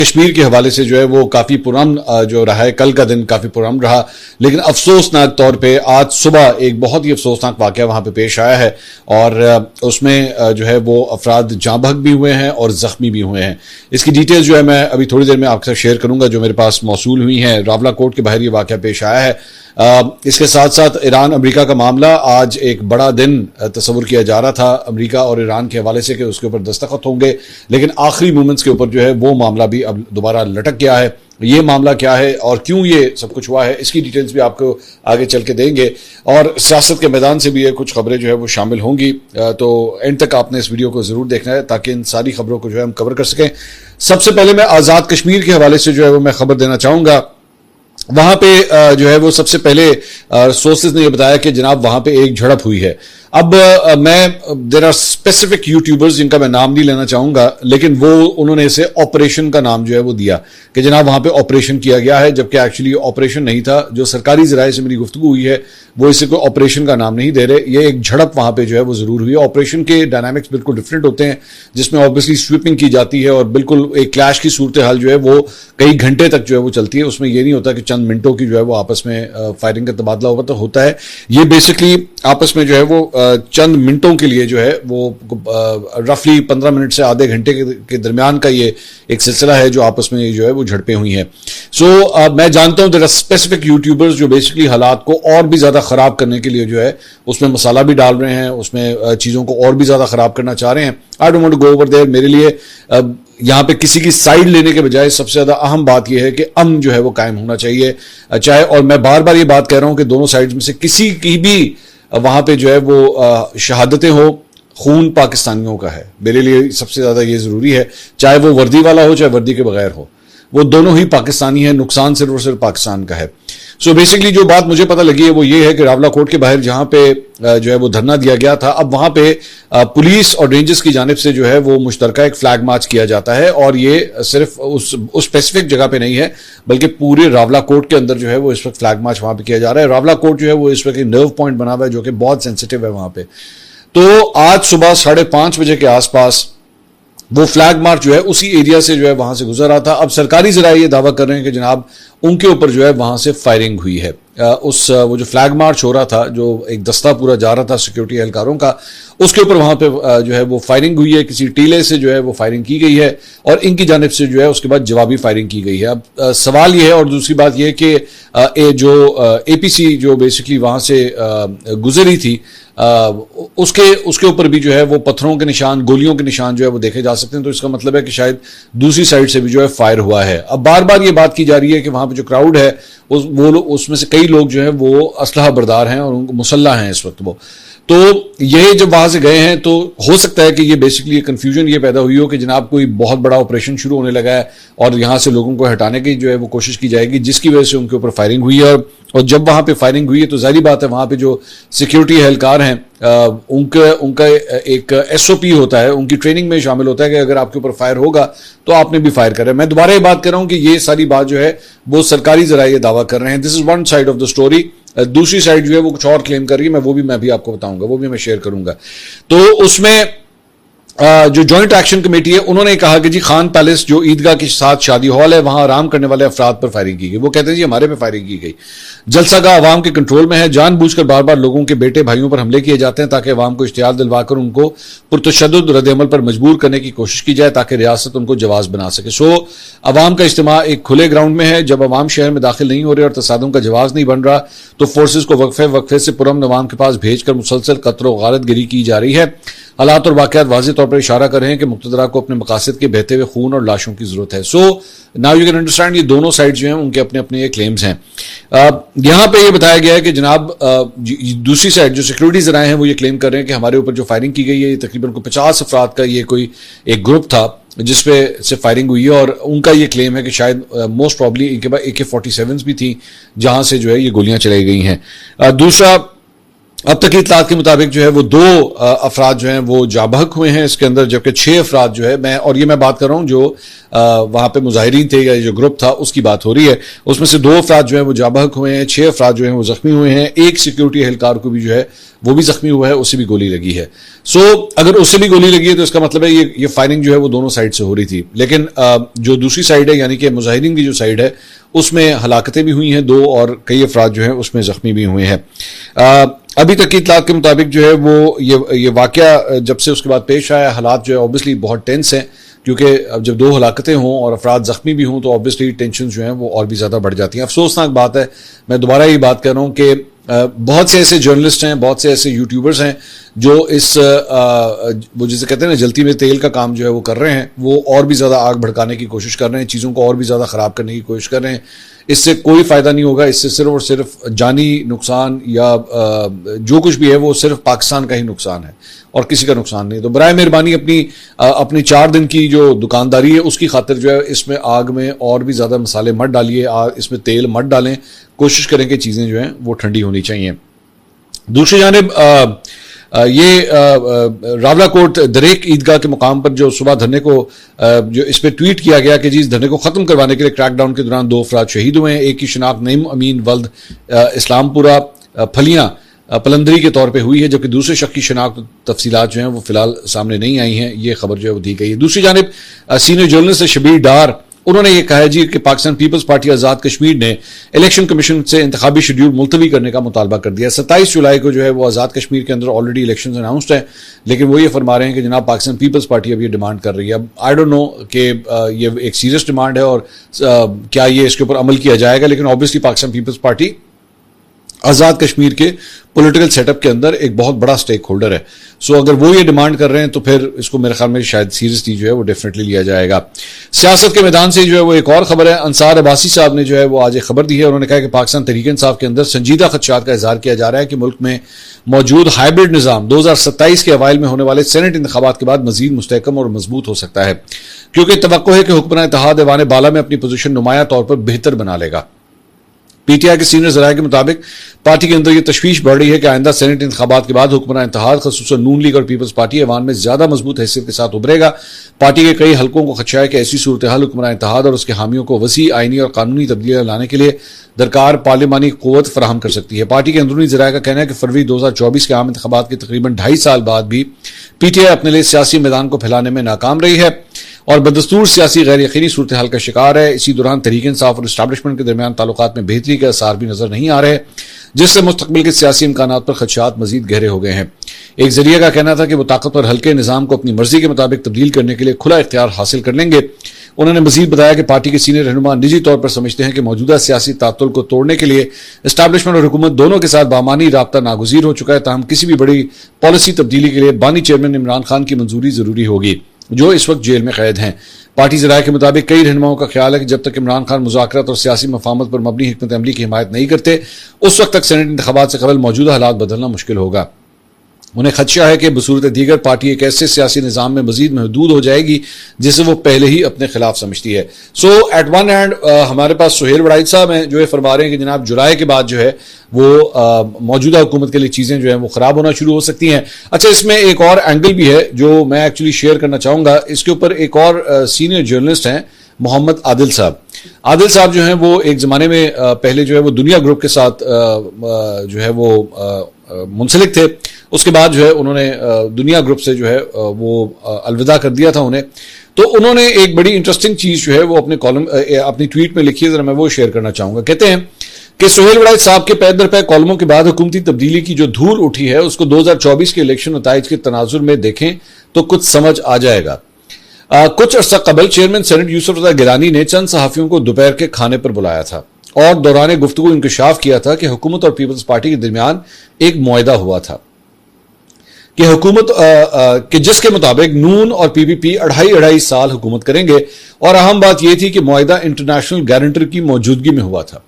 کشمیر کے حوالے سے جو ہے وہ کافی پرامن جو رہا ہے، کل کا دن کافی پرامن رہا، لیکن افسوسناک طور پہ آج صبح ایک بہت ہی افسوسناک واقعہ وہاں پہ پیش آیا ہے، اور اس میں جو ہے وہ افراد جاں بحق بھی ہوئے ہیں اور زخمی بھی ہوئے ہیں۔ اس کی ڈیٹیلز جو ہے میں ابھی تھوڑی دیر میں آپ کے ساتھ شیئر کروں گا جو میرے پاس موصول ہوئی ہیں۔ راولا کوٹ کے باہر یہ واقعہ پیش آیا ہے۔ اس کے ساتھ ساتھ ایران امریکہ کا معاملہ، آج ایک بڑا دن تصور کیا جا رہا تھا امریکہ اور ایران کے حوالے سے کہ اس کے اوپر دستخط ہوں گے، لیکن آخری مومنٹس کے اوپر جو ہے وہ معاملہ بھی اب دوبارہ لٹک گیا ہے۔ یہ معاملہ کیا ہے اور کیوں یہ سب کچھ ہوا ہے، اس کی ڈیٹیلز بھی آپ کو آگے چل کے دیں گے، اور سیاست کے میدان سے بھی یہ کچھ خبریں جو ہے وہ شامل ہوں گی، تو اینڈ تک آپ نے اس ویڈیو کو ضرور دیکھنا ہے تاکہ ان ساری خبروں کو جو ہے ہم کور کر سکیں۔ سب سے پہلے میں آزاد کشمیر کے حوالے سے جو ہے وہ میں خبر دینا چاہوں گا۔ وہاں پہ جو ہے وہ سب سے پہلے سورسز نے یہ بتایا کہ جناب وہاں پہ ایک جھڑپ ہوئی ہے۔ اب میں دیر آر اسپیسیفک یوٹیوبرز جن کا میں نام نہیں لینا چاہوں گا، لیکن وہ انہوں نے اسے آپریشن کا نام جو ہے وہ دیا کہ جناب وہاں پہ آپریشن کیا گیا ہے، جبکہ ایکچولی آپریشن نہیں تھا۔ جو سرکاری ذرائع سے میری گفتگو ہوئی ہے وہ اسے کوئی آپریشن کا نام نہیں دے رہے، یہ ایک جھڑپ وہاں پہ جو ہے وہ ضرور ہوئی ہے۔ آپریشن کے ڈائنامکس بالکل ڈفرینٹ ہوتے ہیں، جس میں آبویسلی سویپنگ کی جاتی ہے اور بالکل ایک کلیش کی صورتحال جو ہے وہ کئی گھنٹے تک جو ہے وہ چلتی ہے۔ اس میں یہ نہیں ہوتا کہ چند منٹوں کی جو ہے وہ آپس میں فائرنگ کا تبادلہ ہوتا ہے، یہ بیسکلی آپس میں جو ہے وہ چند منٹوں کے لیے جو ہے وہ رفلی 15 منٹ سے آدھے گھنٹے کے درمیان کا یہ ایک سلسلہ ہے جو آپس میں جو ہے وہ جھڑپیں ہوئی ہیں۔ سو میں جانتا ہوں دیر آر اسپیسیفک یوٹیوبرز جو بیسکلی حالات کو اور بھی زیادہ خراب کرنے کے لیے جو ہے اس میں مسالہ بھی ڈال رہے ہیں، اس میں چیزوں کو اور بھی زیادہ خراب کرنا چاہ رہے ہیں۔ I don't want to go over there. میرے لیے یہاں پہ کسی کی سائیڈ لینے کے بجائے سب سے زیادہ اہم بات یہ ہے کہ امن جو ہے وہ قائم ہونا چاہیے، چاہے، اور میں بار بار یہ بات کہہ رہا ہوں کہ دونوں سائیڈ میں سے کسی کی بھی وہاں پہ جو ہے وہ شہادتیں ہو، خون پاکستانیوں کا ہے، میرے لیے سب سے زیادہ یہ ضروری ہے، چاہے وہ وردی والا ہو چاہے وردی کے بغیر ہو، وہ دونوں ہی پاکستانی ہیں، نقصان صرف اور صرف پاکستان کا ہے۔ سو بیسکلی جو بات مجھے پتہ لگی ہے وہ یہ ہے کہ راولا کوٹ کے باہر جہاں پہ جو ہے وہ دھرنا دیا گیا تھا، اب وہاں پہ پولیس اور رینجرز کی جانب سے جو ہے وہ مشترکہ ایک فلیگ مارچ کیا جاتا ہے، اور یہ صرف اس اسپیسیفک جگہ پہ نہیں ہے بلکہ پورے راولا کوٹ کے اندر جو ہے وہ اس وقت فلیگ مارچ وہاں پہ کیا جا رہا ہے۔ راولا کوٹ جو ہے وہ اس وقت ایک نرو پوائنٹ بنا ہوا ہے جو کہ بہت سینسیٹیو ہے وہاں پہ۔ تو آج صبح 5:30 بجے کے آس پاس وہ فلیگ مارچ جو ہے اسی ایریا سے جو ہے وہاں سے گزر رہا تھا۔ اب سرکاری ذرائع یہ دعویٰ کر رہے ہیں کہ جناب ان کے اوپر جو ہے وہاں سے فائرنگ ہوئی ہے۔ وہ جو فلیگ مارچ ہو رہا تھا، جو ایک دستہ پورا جا رہا تھا سیکیورٹی اہلکاروں کا، اس کے اوپر وہاں پہ جو ہے وہ فائرنگ ہوئی ہے، کسی ٹیلے سے جو ہے وہ فائرنگ کی گئی ہے اور ان کی جانب سے جو ہے اس کے بعد جوابی فائرنگ کی گئی ہے۔ اب سوال یہ ہے، اور دوسری بات یہ کہ جو اے پی سی جو بیسکلی وہاں سے گزری تھی، اس کے اوپر بھی جو ہے وہ پتھروں کے نشان، گولیوں کے نشان جو ہے وہ دیکھے جا سکتے ہیں، تو اس کا مطلب ہے کہ شاید دوسری سائڈ سے بھی جو ہے فائر ہوا ہے۔ اب بار بار یہ بات کی جا رہی ہے کہ وہاں پہ جو کراؤڈ ہے اس میں سے کئی لوگ جو ہیں وہ اسلحہ بردار ہیں اور مسلح ہیں اس وقت وہ، تو یہ جب وہاں سے گئے ہیں تو ہو سکتا ہے کہ یہ بیسکلی کنفیوژن یہ پیدا ہوئی ہو کہ جناب کوئی بہت بڑا آپریشن شروع ہونے لگا ہے اور یہاں سے لوگوں کو ہٹانے کی جو ہے وہ کوشش کی جائے گی، جس کی وجہ سے ان کے اوپر فائرنگ ہوئی ہے۔ اور جب وہاں پہ فائرنگ ہوئی ہے تو ظاہری بات ہے وہاں پہ جو سیکیورٹی اہلکار ہیں ان کا ایک ایس او پی ہوتا ہے، ان کی ٹریننگ میں شامل ہوتا ہے کہ اگر آپ کے اوپر فائر ہوگا تو آپ نے بھی فائر کرے۔ میں دوبارہ یہ بات کر رہا ہوں کہ یہ ساری بات جو ہے وہ سرکاری ذرائع دعویٰ کر رہے ہیں، this is one side of the story. دوسری سائڈ جو ہے وہ کچھ اور کلیم کر رہی ہے، وہ بھی آپ کو بتاؤں گا، وہ بھی میں شیئر کروں گا۔ تو اس میں جو جوائنٹ ایکشن کمیٹی ہے انہوں نے کہا کہ جی خان پیلس جو عیدگاہ کے ساتھ شادی ہال ہے وہاں آرام کرنے والے افراد پر فائرنگ کی گئی۔ وہ کہتے ہیں جی ہمارے پہ فائرنگ کی گئی، جلسہ گاہ عوام کے کنٹرول میں ہے، جان بوجھ کر بار بار لوگوں کے بیٹے بھائیوں پر حملے کیے جاتے ہیں تاکہ عوام کو اشتعال دلوا کر ان کو پرتشدد رد عمل پر مجبور کرنے کی کوشش کی جائے تاکہ ریاست ان کو جواز بنا سکے۔ سو عوام کا اجتماع ایک کھلے گراؤنڈ میں ہے، جب عوام شہر میں داخل نہیں ہو رہے اور تصادم کا جواز نہیں بن رہا تو فورسز کو وقفے سے پرامن عوام کے پاس بھیج کر مسلسل قتل و غارت گری کی جا رہی ہے۔ حالات اور واقعات واضح طور پر اشارہ کر رہے ہیں کہ مقتدرہ کو اپنے مقاصد کے بہتے ہوئے خون اور لاشوں کی ضرورت ہے۔ So now you can understand, یہ دونوں سائڈ جو ہیں ان کے اپنے اپنے یہ کلیمز ہیں۔ یہاں پہ یہ بتایا گیا ہے کہ جناب دوسری سائڈ جو سیکورٹی ذرائع ہیں وہ یہ کلیم کر رہے ہیں کہ ہمارے اوپر جو فائرنگ کی گئی ہے یہ تقریباً 50 افراد کا یہ کوئی ایک گروپ تھا جس پہ سے فائرنگ ہوئی ہے، اور ان کا یہ کلیم ہے کہ شاید موسٹ پرابلی ان کے بعد AK-47 بھی تھیں جہاں سے جو ہے یہ گولیاں چلائی گئی ہیں۔ دوسرا اب تک کی اطلاعات کے مطابق جو ہے وہ 2 افراد جو ہیں وہ جاں بحق ہوئے ہیں اس کے اندر، جبکہ 6 افراد جو ہے میں بات کر رہا ہوں جو وہاں پہ مظاہرین تھے یا جو گروپ تھا اس کی بات ہو رہی ہے، اس میں سے 2 افراد جو ہیں وہ جاں بحق ہوئے ہیں، 6 افراد جو ہیں وہ زخمی ہوئے ہیں، ایک سیکیورٹی اہلکار کو بھی جو ہے وہ بھی زخمی ہوا ہے، اسے بھی گولی لگی ہے۔ اگر اسے بھی گولی لگی ہے تو اس کا مطلب ہے یہ فائرنگ جو ہے وہ دونوں سائڈ سے ہو رہی تھی، لیکن جو دوسری سائڈ ہے یعنی کہ مظاہرین کی جو سائڈ ہے اس میں ہلاکتیں بھی ہوئی ہیں 2 اور کئی افراد جو ہیں اس میں زخمی بھی ہوئے ہیں۔ ابھی تک کی اطلاعات کے مطابق جو ہے وہ یہ واقعہ جب سے اس کے بعد پیش آیا، حالات جو ہے اوبیسلی بہت ٹینس ہیں، کیونکہ جب 2 ہلاکتیں ہوں اور افراد زخمی بھی ہوں تو اوبیسلی ٹینشن جو ہیں وہ اور بھی زیادہ بڑھ جاتی ہیں۔ افسوسناک بات ہے، میں دوبارہ یہ بات کر رہا ہوں کہ بہت سے ایسے جرنلسٹ ہیں، بہت سے ایسے یوٹیوبرز ہیں جو وہ جسے کہتے ہیں نا جلتی میں تیل کا کام جو ہے وہ کر رہے ہیں، وہ اور بھی زیادہ آگ بھڑکانے کی کوشش کر رہے ہیں، چیزوں کو اور بھی زیادہ خراب کرنے کی کوشش کر رہے ہیں۔ اس سے کوئی فائدہ نہیں ہوگا، اس سے صرف اور صرف جانی نقصان یا جو کچھ بھی ہے وہ صرف پاکستان کا ہی نقصان ہے اور کسی کا نقصان نہیں۔ تو برائے مہربانی اپنی 4 دن کی جو دکانداری ہے اس کی خاطر جو ہے اس میں آگ میں اور بھی زیادہ مسالے مت ڈالیے، اس میں تیل مت ڈالیں، کوشش کریں کہ چیزیں جو ہیں وہ ٹھنڈی ہونی چاہیے۔ دوسری جانب یہ راولا کوٹ دریک عیدگاہ کے مقام پر جو صبح دھرنے کو جو اس پہ ٹویٹ کیا گیا کہ جی اس دھرنے کو ختم کروانے کے لیے کریک ڈاؤن کے دوران 2 افراد شہید ہوئے ہیں، ایک کی شناخت نعیم امین ولد اسلام پورہ پھلیاں پلندری کے طور پہ ہوئی ہے، جبکہ دوسرے شخص کی شناخت تفصیلات جو ہیں وہ فی الحال سامنے نہیں آئی ہیں، یہ خبر جو ہے وہ دی گئی ہے۔ دوسری جانب سینئر جرنلسٹ شبیر ڈار انہوں نے یہ کہا ہے جی کہ پاکستان پیپلز پارٹی آزاد کشمیر نے الیکشن کمیشن سے انتخابی شیڈیول ملتوی کرنے کا مطالبہ کر دیا۔ 27 جولائی کو جو ہے وہ آزاد کشمیر کے اندر آلریڈی الیکشنز اناؤنسڈ ہیں، لیکن وہ یہ فرما رہے ہیں کہ جناب پاکستان پیپلز پارٹی اب یہ ڈیمانڈ کر رہی ہے۔ اب آئی ڈونٹ نو کہ یہ ایک سیریس ڈیمانڈ ہے اور کیا یہ اس کے اوپر عمل کیا جائے گا، لیکن obviously Pakistan Peoples party Azad Kashmir کے پولیٹیکل سیٹ اپ کے اندر ایک بہت بڑا سٹیک ہولڈر ہے۔ اگر وہ یہ ڈیمانڈ کر رہے ہیں تو پھر اس کو میرے خیال میں شاید سیریسلی جو ہے وہ ڈیفینیٹلی لیا جائے گا۔ سیاست کے میدان سے جو ہے وہ ایک اور خبر ہے، انصار عباسی صاحب نے جو ہے وہ آج ایک خبر دی ہے، انہوں نے کہا کہ پاکستان تحریک انصاف کے اندر سنجیدہ خدشات کا اظہار کیا جا رہا ہے کہ ملک میں موجود ہائبرڈ نظام 2027 کے اوائل میں ہونے والے سینٹ انتخابات کے بعد مزید مستحکم اور مضبوط ہو سکتا ہے، کیونکہ توقع ہے کہ حکمران اتحاد ایوان بالا میں اپنی پوزیشن نمایاں طور پر بہتر بنا لے گا۔ پی ٹی آئی کے سینئر ذرائع کے مطابق پارٹی کے اندر یہ تشویش بڑھ رہی ہے کہ آئندہ سینٹ انتخابات کے بعد حکمران اتحاد خصوصاً نون لیگ اور پیپلز پارٹی ایوان میں زیادہ مضبوط حیثیت کے ساتھ ابھرے گا۔ پارٹی کے کئی حلقوں کو خدشہ ہے کہ ایسی صورتحال حکمران اتحاد اور اس کے حامیوں کو وسیع آئینی اور قانونی تبدیلیاں لانے کے لیے درکار پارلیمانی قوت فراہم کر سکتی ہے۔ پارٹی کے اندرونی ذرائع کا کہنا ہے کہ فروری 2024 کے عام انتخابات کے تقریباً 2.5 سال بعد بھی پی ٹی آئی اپنے لیے سیاسی میدان کو پھیلانے میں ناکام رہی ہے اور بدستور سیاسی غیر یقینی صورتحال کا شکار ہے۔ اسی دوران تحریک انصاف اور اسٹیبلشمنٹ کے درمیان تعلقات میں بہتری کے آثار بھی نظر نہیں آ رہے، جس سے مستقبل کے سیاسی امکانات پر خدشات مزید گہرے ہو گئے ہیں۔ ایک ذریعہ کا کہنا تھا کہ وہ طاقتور حلقے نظام کو اپنی مرضی کے مطابق تبدیل کرنے کے لیے کھلا اختیار حاصل کر لیں گے۔ انہوں نے مزید بتایا کہ پارٹی کے سینئر رہنما نجی طور پر سمجھتے ہیں کہ موجودہ سیاسی تعطل کو توڑنے کے لیے اسٹیبلشمنٹ اور حکومت دونوں کے ساتھ بامانی رابطہ ناگزیر ہو چکا ہے، تاہم کسی بھی بڑی پالیسی تبدیلی کے لیے بانی چیئرمین عمران خان کی منظوری ضروری ہوگی، جو اس وقت جیل میں قید ہیں۔ پارٹی ذرائع کے مطابق کئی رہنماؤں کا خیال ہے کہ جب تک عمران خان مذاکرات اور سیاسی مفاہمت پر مبنی حکمت عملی کی حمایت نہیں کرتے، اس وقت تک سینٹ انتخابات سے قبل موجودہ حالات بدلنا مشکل ہوگا۔ انہیں خدشہ ہے کہ بصورت دیگر پارٹی ایک ایسے سیاسی نظام میں مزید محدود ہو جائے گی جسے وہ پہلے ہی اپنے خلاف سمجھتی ہے۔ ایٹ ون ہینڈ ہمارے پاس سہیل وڑائچ صاحب ہیں جو یہ فرما رہے ہیں کہ جناب جولائی کے بعد جو ہے وہ موجودہ حکومت کے لیے چیزیں جو ہیں وہ خراب ہونا شروع ہو سکتی ہیں۔ اچھا، اس میں ایک اور اینگل بھی ہے جو میں ایکچولی شیئر کرنا چاہوں گا۔ اس کے اوپر ایک اور سینئر جرنلسٹ ہیں محمد عادل صاحب۔ عادل صاحب جو ہیں وہ ایک زمانے میں پہلے جو ہے وہ دنیا گروپ کے ساتھ جو ہے وہ منسلک تھے، اس کے بعد جو ہے انہوں نے دنیا گروپ سے جو ہے وہ الوداع کر دیا تھا انہیں۔ تو انہوں نے ایک بڑی انٹرسٹنگ چیز جو ہے وہ اپنی ٹویٹ میں لکھی ہے، ذرا میں وہ شیئر کرنا چاہوں گا۔ کہتے ہیں کہ سہیل وڑائچ صاحب کے پے در پے کالموں کے بعد حکومتی تبدیلی کی جو دھول اٹھی ہے اس کو 2024 کے الیکشن نتائج کے تناظر میں دیکھیں تو کچھ سمجھ آ جائے گا۔ کچھ عرصہ قبل چیئرمین سینٹ یوسف رضا گیلانی نے چند صحافیوں کو دوپہر کے کھانے پر بلایا تھا اور دوران گفتگو انکشاف کیا تھا کہ حکومت اور پیپلز پارٹی کے درمیان ایک معاہدہ ہوا تھا کہ حکومت کہ جس کے مطابق نون اور پی پی پی 2.5 سال حکومت کریں گے، اور اہم بات یہ تھی کہ معاہدہ انٹرنیشنل گارنٹر کی موجودگی میں ہوا تھا۔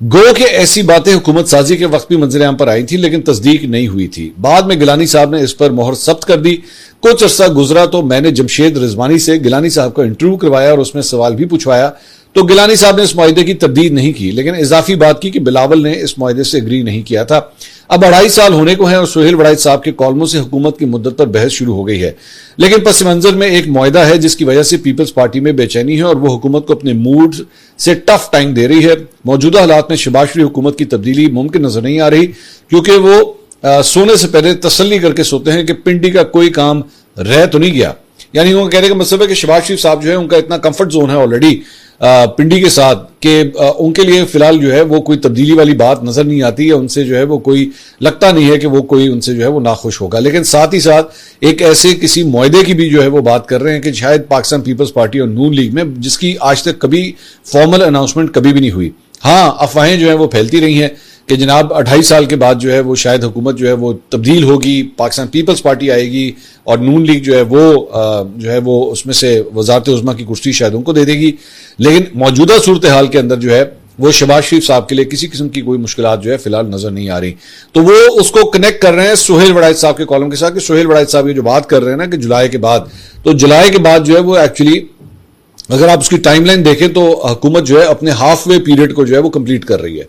گو کہ ایسی باتیں حکومت سازی کے وقت بھی منظر عام پر آئی تھی لیکن تصدیق نہیں ہوئی تھی۔ بعد میں گیلانی صاحب نے اس پر مہر ثبت کر دی۔ کچھ عرصہ گزرا تو میں نے جمشید رضوانی سے گیلانی صاحب کا انٹرویو کروایا اور اس میں سوال بھی پوچھوایا تو گیلانی صاحب نے اس معاہدے کی تردید نہیں کی، لیکن اضافی بات کی کہ بلاول نے اس معاہدے سے اگری نہیں کیا تھا۔ اب 2.5 سال ہونے کو ہیں اور سہیل وڑائچ صاحب کے کالموں سے حکومت کی مدت پر بحث شروع ہو گئی ہے، لیکن پس منظر میں ایک معاہدہ ہے جس کی وجہ سے پیپلز پارٹی میں بے چینی ہے اور وہ حکومت کو اپنے موڈ سے ٹف ٹائم دے رہی ہے۔ موجودہ حالات میں شہباز شریف حکومت کی تبدیلی ممکن نظر نہیں آ رہی، کیونکہ وہ سونے سے پہلے تسلی کر کے سوتے ہیں کہ پنڈی کا کوئی کام رہ تو نہیں گیا۔ یعنی ان کا کہنے کا مطلب ہے کہ شہباز شریف صاحب جو ہے ان کا اتنا کمفرٹ زون ہے آلریڈی پنڈی کے ساتھ کہ ان کے لیے فی الحال جو ہے وہ کوئی تبدیلی والی بات نظر نہیں آتی ہے، ان سے جو ہے وہ کوئی لگتا نہیں ہے کہ وہ کوئی ان سے جو ہے وہ ناخوش ہوگا۔ لیکن ساتھ ہی ساتھ ایک ایسے کسی معاہدے کی بھی جو ہے وہ بات کر رہے ہیں کہ شاید پاکستان پیپلز پارٹی اور نون لیگ میں، جس کی آج تک کبھی فارمل اناؤنسمنٹ کبھی بھی نہیں ہوئی۔ ہاں افواہیں جو ہیں وہ پھیلتی رہی ہیں کہ جناب 2.5 سال کے بعد جو ہے وہ شاید حکومت جو ہے وہ تبدیل ہوگی، پاکستان پیپلز پارٹی آئے گی اور نون لیگ جو ہے وہ اس میں سے وزارت عظمیٰ کی کرسی شاید ان کو دے دے گی، لیکن موجودہ صورتحال کے اندر جو ہے وہ شہباز شریف صاحب کے لیے کسی قسم کی کوئی مشکلات جو ہے فی الحال نظر نہیں آ رہی۔ تو وہ اس کو کنیکٹ کر رہے ہیں سہیل وڑائچ صاحب کے کالم کے ساتھ کہ سہیل وڑائچ صاحب یہ جو بات کر رہے ہیں نا کہ جولائی کے بعد، تو جولائی کے بعد جو ہے وہ ایکچولی اگر آپ اس کی ٹائم لائن دیکھیں تو حکومت جو ہے اپنے ہاف وے پیریڈ کو جو ہے وہ کمپلیٹ کر رہی ہے،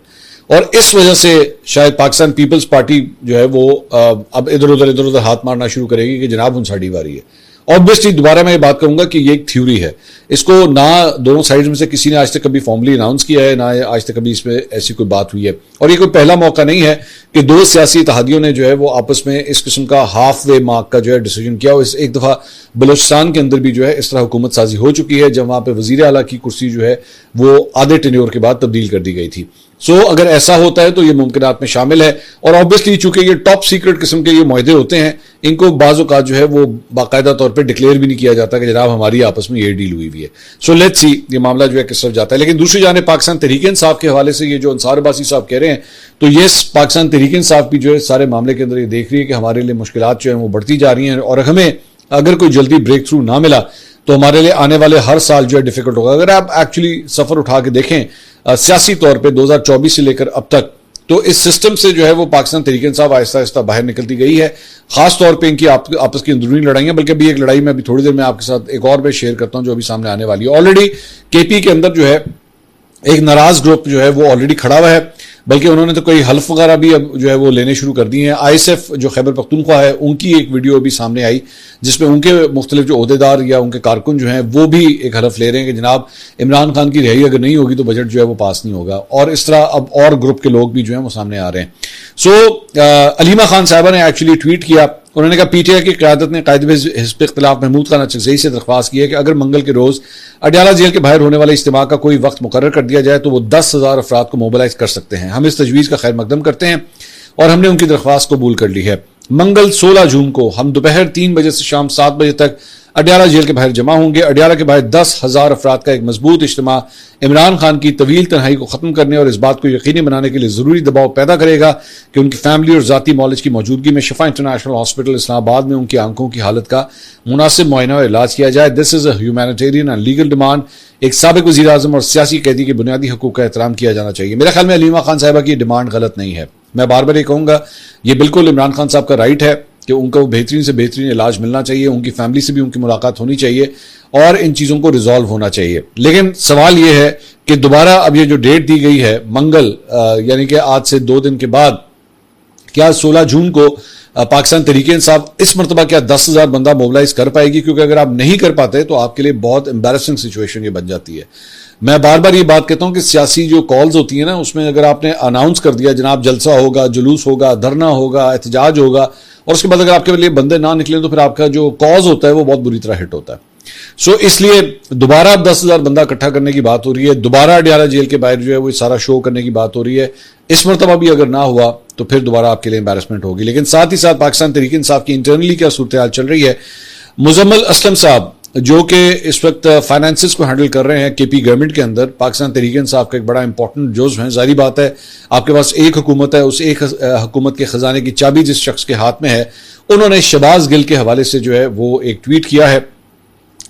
اور اس وجہ سے شاید پاکستان پیپلز پارٹی جو ہے وہ اب ادھر ادھر ہاتھ مارنا شروع کرے گی کہ جناب ان ساڑی واری ہے۔ obviously دوبارہ میں یہ بات کروں گا کہ یہ ایک تھیوری ہے، اس کو نہ دونوں سائڈز میں سے کسی نے آج تک کبھی فارملی اناؤنس کیا ہے، نہ آج تک کبھی اس میں ایسی کوئی بات ہوئی ہے، اور یہ کوئی پہلا موقع نہیں ہے کہ دو سیاسی اتحادیوں نے جو ہے وہ آپس میں اس قسم کا ہاف وے مارک کا جو ہے ڈیسیجن کیا۔ اور ایک دفعہ بلوچستان کے اندر بھی جو ہے اس طرح حکومت سازی ہو چکی ہے جب وہاں پہ وزیر اعلیٰ کی کرسی جو ہے وہ آدھے ٹینیور کے بعد تبدیل کر دی گئی تھی۔ اگر ایسا ہوتا ہے تو یہ ممکنات میں شامل ہے، اور obviously چونکہ یہ ٹاپ سیکرٹ قسم کے یہ معاہدے ہوتے ہیں، ان کو بعض اوقات جو ہے وہ باقاعدہ طور پہ ڈکلیئر بھی نہیں کیا جاتا کہ جناب ہماری آپس میں یہ ڈیل ہوئی ہے۔ لیٹس سی یہ معاملہ جو ہے کس طرف جاتا ہے۔ لیکن دوسری جانب پاکستان تحریک انصاف کے حوالے سے یہ جو انصار عباسی صاحب کہہ رہے ہیں، تو یہ پاکستان تحریک انصاف بھی جو ہے سارے معاملے کے اندر یہ دیکھ رہی ہے کہ ہمارے لیے مشکلات جو ہیں وہ بڑھتی جا رہی ہیں، اور ہمیں اگر کوئی جلدی بریک تھرو نہ ملا تو ہمارے لیے آنے والے ہر سال جو ہے ڈیفیکلٹ ہوگا۔ اگر آپ ایکچولی سفر اٹھا کے دیکھیں سیاسی طور پہ 2024 سے لے کر اب تک، تو اس سسٹم سے جو ہے وہ پاکستان تحریک انصاف آہستہ آہستہ باہر نکلتی گئی ہے، خاص طور پہ ان کی آپس کی اندرونی لڑائیاں، بلکہ ابھی ایک لڑائی میں ابھی تھوڑی دیر میں آپ کے ساتھ ایک اور میں شیئر کرتا ہوں جو ابھی سامنے آنے والی ہے۔ آلریڈی کے پی کے اندر جو ہے ایک ناراض گروپ جو ہے وہ آلریڈی کھڑا ہوا ہے، بلکہ انہوں نے تو کوئی حلف وغیرہ بھی اب جو ہے وہ لینے شروع کر دی ہیں۔ آئی ایس ایف جو خیبر پختونخوا ہے ان کی ایک ویڈیو ابھی سامنے آئی جس میں ان کے مختلف جو عہدیدار یا ان کے کارکن جو ہیں وہ بھی ایک حلف لے رہے ہیں کہ جناب عمران خان کی رہائی اگر نہیں ہوگی تو بجٹ جو ہے وہ پاس نہیں ہوگا، اور اس طرح اب اور گروپ کے لوگ بھی جو ہیں وہ سامنے آ رہے ہیں۔ علیمہ خان صاحبہ نے ایکچولی ٹویٹ کیا، انہوں نے کہا پی ٹی آئی کی قیادت نے قائد حزب اختلاف محمود خان اچکزئی سے درخواست کی ہے کہ اگر منگل کے روز اڈیالہ جیل کے باہر ہونے والے اجتماع کا کوئی وقت مقرر کر دیا جائے تو وہ 10,000 افراد کو موبلائز کر سکتے ہیں۔ ہم اس تجویز کا خیر مقدم کرتے ہیں اور ہم نے ان کی درخواست قبول کر لی ہے۔ منگل 16 جون کو ہم دوپہر 3 بجے سے شام 7 بجے تک اڈیالہ جیل کے باہر جمع ہوں گے۔ اڈیالہ کے باہر 10,000 افراد کا ایک مضبوط اجتماع عمران خان کی طویل تنہائی کو ختم کرنے اور اس بات کو یقینی بنانے کے لیے ضروری دباؤ پیدا کرے گا کہ ان کی فیملی اور ذاتی معالج کی موجودگی میں شفا انٹرنیشنل ہاسپٹل اسلام آباد میں ان کی آنکھوں کی حالت کا مناسب معائنہ اور علاج کیا جائے۔ دس از اے ہیومینیٹیرین اینڈ لیگل ڈیمانڈ۔ ایک سابق وزیر اعظم اور سیاسی قیدی کے بنیادی حقوق کا احترام کیا جانا چاہیے۔ میرے خیال میں علیمہ خان صاحبہ کی ڈیمانڈ غلط نہیں ہے، میں بار بار یہ کہوں گا یہ بالکل عمران خان صاحب کا رائٹ ہے کہ ان کو بہترین سے بہترین علاج ملنا چاہیے، ان کی فیملی سے بھی ان کی ملاقات ہونی چاہیے اور ان چیزوں کو ریزالو ہونا چاہیے۔ لیکن سوال یہ ہے کہ دوبارہ اب یہ جو ڈیٹ دی گئی ہے منگل، یعنی کہ آج سے 2 دن کے بعد، کیا 16 جون کو پاکستان تحریک انصاف اس مرتبہ کیا 10,000 بندہ موبلائز کر پائے گی؟ کیونکہ اگر آپ نہیں کر پاتے تو آپ کے لیے بہت امبیرسنگ سچویشن یہ بن جاتی ہے۔ میں بار بار یہ بات کہتا ہوں کہ سیاسی جو کالز ہوتی ہیں نا، اس میں اگر آپ نے اناؤنس کر دیا جناب جلسہ ہوگا، جلوس ہوگا، دھرنا ہوگا، احتجاج ہوگا، اور اس کے بعد اگر آپ کے لیے بندے نہ نکلیں تو پھر آپ کا جو کاز ہوتا ہے وہ بہت بری طرح ہٹ ہوتا ہے۔ اس لیے دوبارہ اب 10,000 بندہ اکٹھا کرنے کی بات ہو رہی ہے، دوبارہ اڈیالہ جیل کے باہر جو ہے وہ سارا شو کرنے کی بات ہو رہی ہے۔ اس مرتبہ بھی اگر نہ ہوا تو پھر دوبارہ آپ کے لیے امبیرسمنٹ ہوگی۔ لیکن ساتھ ہی ساتھ پاکستان تحریک انصاف کی انٹرنلی کیا صورتحال چل رہی ہے، مزمل اسلم صاحب جو کہ اس وقت فائنانسز کو ہینڈل کر رہے ہیں کے پی گورنمنٹ کے اندر، پاکستان تحریک انصاف کا ایک بڑا امپورٹنٹ جزو ہیں۔ ظاہری بات ہے آپ کے پاس ایک حکومت ہے، اس ایک حکومت کے خزانے کی چابی جس شخص کے ہاتھ میں ہے، انہوں نے شہباز گل کے حوالے سے جو ہے وہ ایک ٹویٹ کیا ہے۔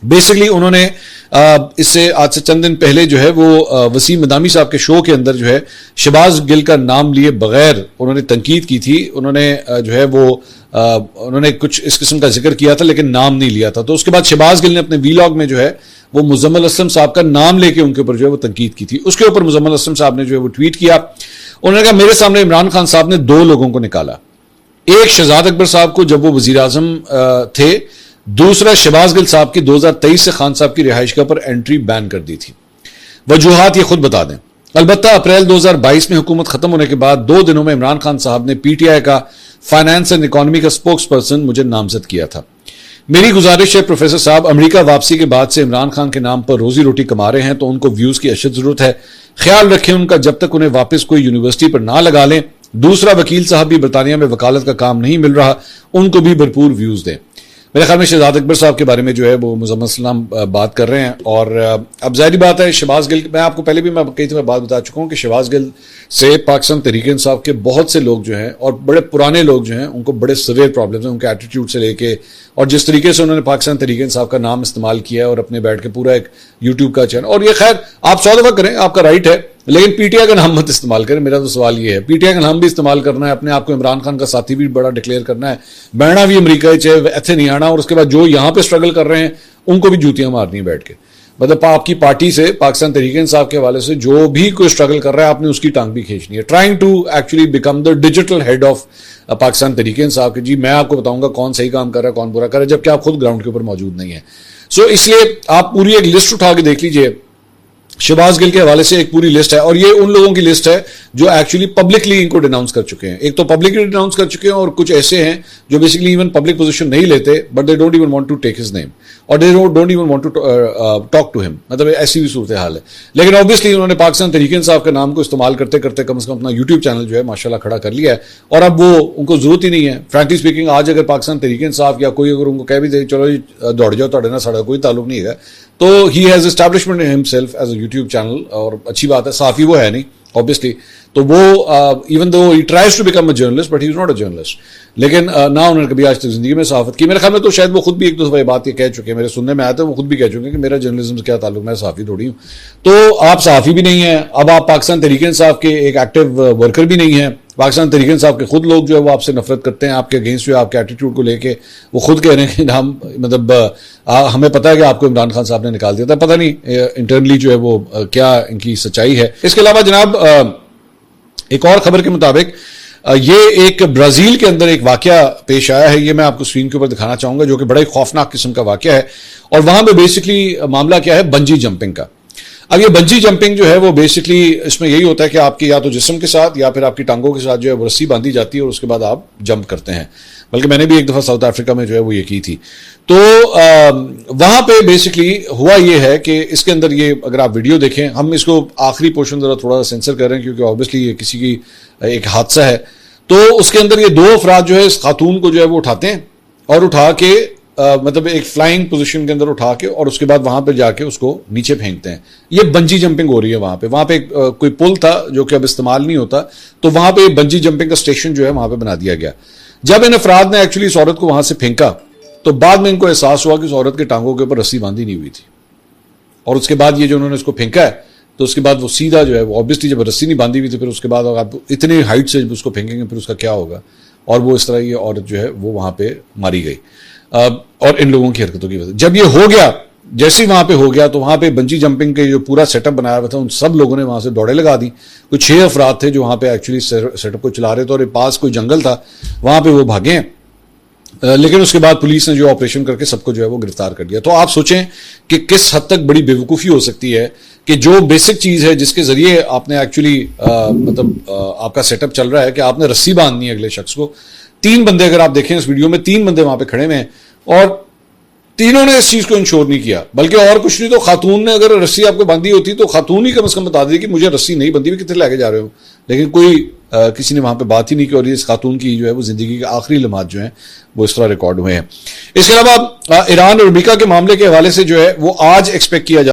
بیسکلی انہوں نے اس سے آج سے چند دن پہلے جو ہے وہ وسیم مدامی صاحب کے شو کے اندر جو ہے شہباز گل کا نام لیے بغیر انہوں نے تنقید کی تھی، انہوں نے جو ہے وہ انہوں نے کچھ اس قسم کا ذکر کیا تھا لیکن نام نہیں لیا تھا۔ تو اس کے بعد شہباز گل نے اپنے وی لاگ میں جو ہے وہ مزمل اسلم صاحب کا نام لے کے ان کے اوپر جو ہے وہ تنقید کی تھی. اس کے اوپر مزمل اسلم صاحب نے جو ہے وہ ٹویٹ کیا. انہوں نے کہا میرے سامنے عمران خان صاحب نے 2 لوگوں کو نکالا, ایک شہزاد اکبر صاحب کو جب وہ وزیر اعظم تھے, دوسرا شہباز گل صاحب کی 2023 سے خان صاحب کی رہائش گاہ پر انٹری بین کر دی تھی. وجوہات یہ خود بتا دیں. البتہ اپریل 2022 میں حکومت ختم ہونے کے بعد 2 دنوں میں عمران خان صاحب نے پی ٹی آئی کا فائنانس اینڈ اکانومی کا اسپوکس پرسن مجھے نامزد کیا تھا. میری گزارش ہے پروفیسر صاحب, امریکہ واپسی کے بعد سے عمران خان کے نام پر روزی روٹی کما رہے ہیں تو ان کو ویوز کی اشد ضرورت ہے. خیال رکھیں ان کا جب تک انہیں واپس کوئی یونیورسٹی پر نہ لگا لیں. دوسرا, وکیل صاحب بھی برطانیہ میں وکالت کا کام نہیں مل رہا, ان کو بھی بھرپور ویوز دیں. میرے خیال میں شہزاد اکبر صاحب کے بارے میں جو ہے وہ مزمل اسلم بات کر رہے ہیں. اور اب ظاہری بات ہے شہباز گل, میں آپ کو پہلے بھی میں کئی دفعہ بات بتا چکا ہوں کہ شہباز گل سے پاکستان تحریک انصاف کے بہت سے لوگ جو ہیں اور بڑے پرانے لوگ جو ہیں ان کو بڑے سویئر پرابلمز ہیں ان کے ایٹیٹیوڈ سے لے کے, اور جس طریقے سے انہوں نے پاکستان تحریک انصاف کا نام استعمال کیا ہے اور اپنے بیٹھ کے پورا ایک یوٹیوب کا چینل, اور یہ خیر آپ 100 دفعہ کریں, آپ کا رائٹ ہے, لیکن پی ٹی آئی کا نام مت استعمال کریں. میرا تو سوال یہ ہے, پی ٹی آئی کا نام بھی استعمال کرنا ہے, اپنے آپ کو عمران خان کا ساتھی بھی بڑا ڈکلیئر کرنا ہے, بہنا بھی امریکہ چاہے ایتھے نہیں آنا, اور اس کے بعد جو یہاں پہ اسٹرگل کر رہے ہیں ان کو بھی جوتیاں مارنی ہیں بیٹھ کے. مطلب آپ کی پارٹی سے, پاکستان تحریک انصاف کے حوالے سے جو بھی کوئی اسٹرگل کر رہا ہے آپ نے اس کی ٹانگ بھی کھینچنی ہے. Trying to actually become the digital head of Pakistan Tehreek Insaf کے, جی میں آپ کو بتاؤں گا کون صحیح کام کر رہا ہے کون برا کر رہا ہے, جبکہ آپ خود گراؤنڈ کے اوپر موجود نہیں ہیں. سو اس لیے آپ پوری ایک لسٹ اٹھا کے دیکھ لیجئے. شہباز گل کے حوالے سے ایک پوری لسٹ ہے, اور یہ ان لوگوں کی لسٹ ہے جو ایکچولی پبلکلی ان کو ڈیناؤنس کر چکے ہیں. ایک تو پبلکلی ڈیناؤنس کر چکے ہیں, اور کچھ ایسے ہیں جو بیسیکلی ایون پبلک پوزیشن نہیں لیتے, but they don't even want to take his name, اور they don't even want to talk to him. مطلب ایسی بھی صورتحال ہے. لیکن اوبیسلی انہوں نے پاکستان تحریک انصاف کے نام کو استعمال کرتے کرتے کم از کم اپنا یوٹیوب چینل جو ہے ماشاءاللہ کھڑا کر لیا ہے, اور اب وہ ان کو ضرورت ہی نہیں ہے. فرینکلی اسپیکنگ, آج اگر پاکستان تحریک انصاف یا کوئی اگر ان کو کہہ بھی دے چلو جی دوڑ جاؤ, تھوڑے نہ ساڑا کوئی تعلق نہیں ہے, تو he has establishment himself as a YouTube channel, اور اچھی بات ہے. صحافی وہ ہے نہیں obviously, تو وہ even though he tries to become a journalist but he is not a journalist, لیکن نہ انہوں نے کبھی آج تک زندگی میں صحافت کی. میرے خیال میں تو شاید وہ خود بھی ایک دو دفعہ یہ بات یہ کہہ چکے ہیں, میرے سننے میں آیا تھا وہ خود بھی کہہ چکے ہیں کہ میرا جرنلزم سے کیا تعلق, میں صحافی تھوڑی ہوں. تو آپ صحافی بھی نہیں ہیں, اب آپ پاکستان تحریک انصاف کے ایک ایکٹیو ورکر بھی نہیں ہیں. پاکستان تحریک انصاف کے خود لوگ جو ہے وہ آپ سے نفرت کرتے ہیں, آپ کے اگینسٹ جو ہے آپ کے ایٹیٹیوڈ کو لے کے وہ خود کہہ رہے ہیں کہ ہم مطلب ہمیں پتہ ہے کہ آپ کو عمران خان صاحب نے نکال دیا تھا. پتہ نہیں انٹرنلی جو ہے وہ کیا ان کی سچائی ہے. اس کے علاوہ جناب ایک اور خبر کے مطابق یہ ایک برازیل کے اندر ایک واقعہ پیش آیا ہے, یہ میں آپ کو اسکرین کے اوپر دکھانا چاہوں گا, جو کہ بڑا ہی خوفناک قسم کا واقعہ ہے. اور وہاں پہ بیسکلی معاملہ کیا ہے, بنجی جمپنگ کا. اب یہ بنجی جمپنگ جو ہے وہ بیسکلی اس میں یہی ہوتا ہے کہ آپ کے یا تو جسم کے ساتھ یا پھر آپ کی ٹانگوں کے ساتھ جو ہے وہ رسی باندھی جاتی ہے, اور اس کے بعد آپ جمپ کرتے ہیں. بلکہ میں نے بھی ایک دفعہ ساؤتھ افریقہ میں جو ہے وہ یہ کی تھی. تو وہاں پہ بیسکلی ہوا یہ ہے کہ اس کے اندر یہ اگر آپ ویڈیو دیکھیں, ہم اس کو آخری پورشن ذرا تھوڑا سا سینسر کر رہے ہیں کیونکہ آبویسلی یہ کسی کی ایک حادثہ ہے. تو اس کے اندر یہ 2 افراد جو ہے اس خاتون کو جو ہے وہ اٹھاتے ہیں اور اٹھا کے مطلب ایک فلائنگ پوزیشن کے اندر اٹھا کے اور اس کے بعد وہاں پہ جا کے اس کو نیچے پھینکتے ہیں. یہ بنجی جمپنگ ہو رہی ہے وہاں پہ کوئی پل تھا جو کہ اب استعمال نہیں ہوتا, تو وہاں پہ بنجی جمپنگ کا اسٹیشن جو ہے وہاں پہ بنا دیا گیا. جب ان افراد نے ایکچولی اس عورت کو وہاں سے پھینکا تو بعد میں ان کو احساس ہوا کہ اس عورت کے ٹانگوں کے اوپر رسی باندھی نہیں ہوئی تھی, اور اس کے بعد یہ جو انہوں نے اس کو پھینکا ہے تو اس کے بعد وہ سیدھا جو ہے وہ اوبیسلی جب رسی نہیں باندھی ہوئی تھی, پھر اس کے بعد آپ اتنی ہائٹ سے جب اس کو پھینکیں گے پھر اس کا کیا ہوگا, اور وہ اس طرح یہ عورت جو ہے وہ وہاں پہ ماری گئی. اور ان لوگوں کی حرکتوں کی وجہ سے جب یہ ہو گیا, جیسے ہی وہاں پہ ہو گیا تو وہاں پہ بنجی جمپنگ کے جو پورا سیٹ اپ بنایا ہوا تھا ان سب لوگوں نے وہاں سے دوڑے لگا دی. کچھ 6 افراد تھے جو وہاں پہ ایکچولی سیٹ اپ کو چلا رہے تھے, اور پاس کوئی جنگل تھا وہاں پہ وہ بھاگے ہیں, لیکن اس کے بعد پولیس نے جو آپریشن کر کے سب کو جو ہے وہ گرفتار کر دیا. تو آپ سوچیں کہ کس حد تک بڑی بیوقوفی ہو سکتی ہے کہ جو بیسک چیز ہے جس کے ذریعے آپ نے ایکچولی مطلب آپ کا سیٹ اپ چل رہا ہے کہ آپ نے رسی باندھنی ہے اگلے شخص کو. 3 بندے اگر آپ دیکھیں اس ویڈیو میں 3 بندے وہاں پہ کھڑے ہوئے ہیں, اور تینوں نے اس چیز کو انشور نہیں کیا, بلکہ اور کچھ نہیں تو خاتون نے اگر رسی آپ کو باندھی ہوتی تو خاتون ہی کم از کم بتا دی کہ مجھے رسی نہیں بندھی ہوئی, کتنے لے کے جا رہے ہو, لیکن کوئی کسی نے وہاں پہ بات ہی نہیں کی, اور اس خاتون کی جو ہے وہ زندگی کے آخری لمحات جو ہیں وہ اس طرح ریکارڈ ہوئے ہیں. اس کے علاوہ ایران اور امریکہ کے معاملے کے حوالے سے جو ہے وہ آج ایکسپیکٹ کیا